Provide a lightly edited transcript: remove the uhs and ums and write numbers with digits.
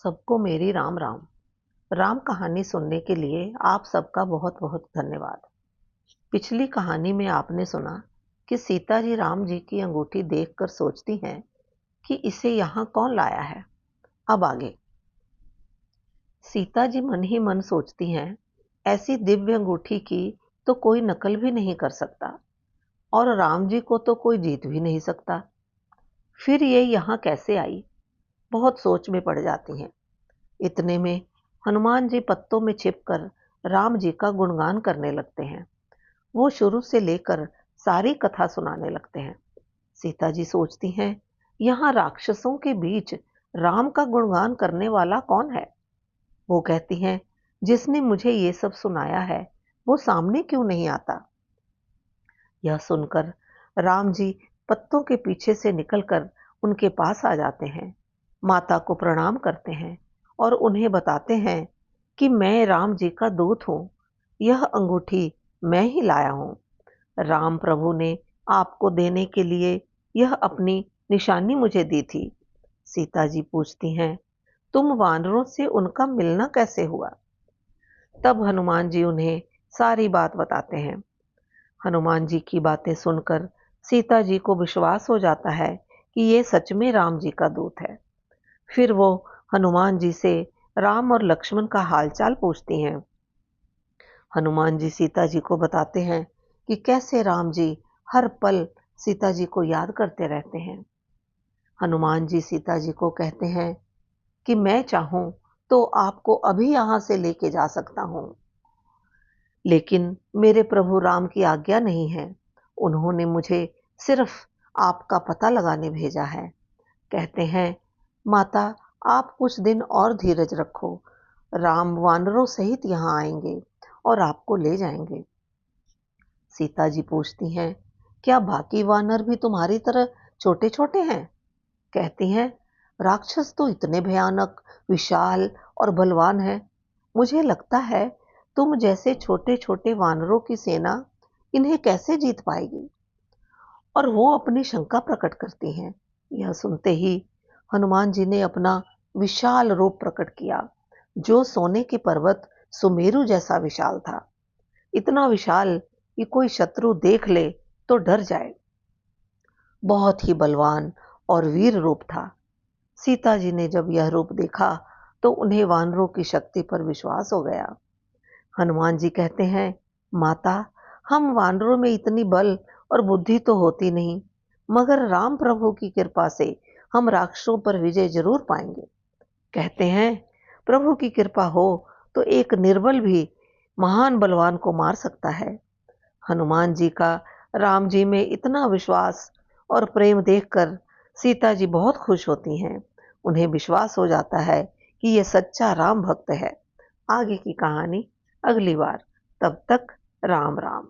सबको मेरी राम राम। राम कहानी सुनने के लिए आप सबका बहुत बहुत धन्यवाद। पिछली कहानी में आपने सुना कि सीता जी राम जी की अंगूठी देखकर सोचती हैं कि इसे यहाँ कौन लाया है। अब आगे सीता जी मन ही मन सोचती हैं, ऐसी दिव्य अंगूठी की तो कोई नकल भी नहीं कर सकता और राम जी को तो कोई जीत भी नहीं सकता। फिर ये यहाँ कैसे आई, बहुत सोच में पड़ जाती हैं। इतने में हनुमान जी पत्तों में छिपकर राम जी का गुणगान करने लगते हैं। वो शुरू से लेकर सारी कथा सुनाने लगते हैं। सीता जी सोचती हैं, यहाँ राक्षसों के बीच राम का गुणगान करने वाला कौन है। वो कहती हैं, जिसने मुझे ये सब सुनाया है वो सामने क्यों नहीं आता। यह सुनकर राम जी पत्तों के पीछे से निकलकर उनके पास आ जाते हैं, माता को प्रणाम करते हैं और उन्हें बताते हैं कि मैं राम जी का दूत हूँ, यह अंगूठी मैं ही लाया हूँ। राम प्रभु ने आपको देने के लिए यह अपनी निशानी मुझे दी थी। सीता जी पूछती हैं, तुम वानरों से उनका मिलना कैसे हुआ। तब हनुमान जी उन्हें सारी बात बताते हैं। हनुमान जी की बातें सुनकर सीता जी को विश्वास हो जाता है कि ये सच में राम जी का दूत है। फिर वो हनुमान जी से राम और लक्ष्मण का हालचाल पूछती हैं। हनुमान जी सीता जी को बताते हैं कि कैसे राम जी हर पल सीता जी को याद करते रहते हैं। हनुमान जी सीता जी को कहते हैं कि मैं चाहूं तो आपको अभी यहां से लेके जा सकता हूं, लेकिन मेरे प्रभु राम की आज्ञा नहीं है। उन्होंने मुझे सिर्फ आपका पता लगाने भेजा है। कहते हैं, माता आप कुछ दिन और धीरज रखो, राम वानरों सहित यहाँ आएंगे और आपको ले जाएंगे। सीता जी पूछती हैं, क्या बाकी वानर भी तुम्हारी तरह छोटे छोटे हैं। कहती हैं, राक्षस तो इतने भयानक, विशाल और बलवान हैं, मुझे लगता है तुम जैसे छोटे छोटे वानरों की सेना इन्हें कैसे जीत पाएगी। और वो अपनी शंका प्रकट करती हैं। यह सुनते ही हनुमान जी ने अपना विशाल रूप प्रकट किया, जो सोने के पर्वत सुमेरु जैसा विशाल था। इतना विशाल कि कोई शत्रु देख ले तो डर जाए। बहुत ही बलवान और वीर रूप था। सीता जी ने जब यह रूप देखा तो उन्हें वानरों की शक्ति पर विश्वास हो गया। हनुमान जी कहते हैं, माता हम वानरों में इतनी बल और बुद्धि तो होती नहीं, मगर राम प्रभु की कृपा से हम राक्षसों पर विजय जरूर पाएंगे। कहते हैं, प्रभु की कृपा हो तो एक निर्बल भी महान बलवान को मार सकता है। हनुमान जी का राम जी में इतना विश्वास और प्रेम देखकर सीता जी बहुत खुश होती हैं। उन्हें विश्वास हो जाता है कि ये सच्चा राम भक्त है। आगे की कहानी अगली बार। तब तक राम राम।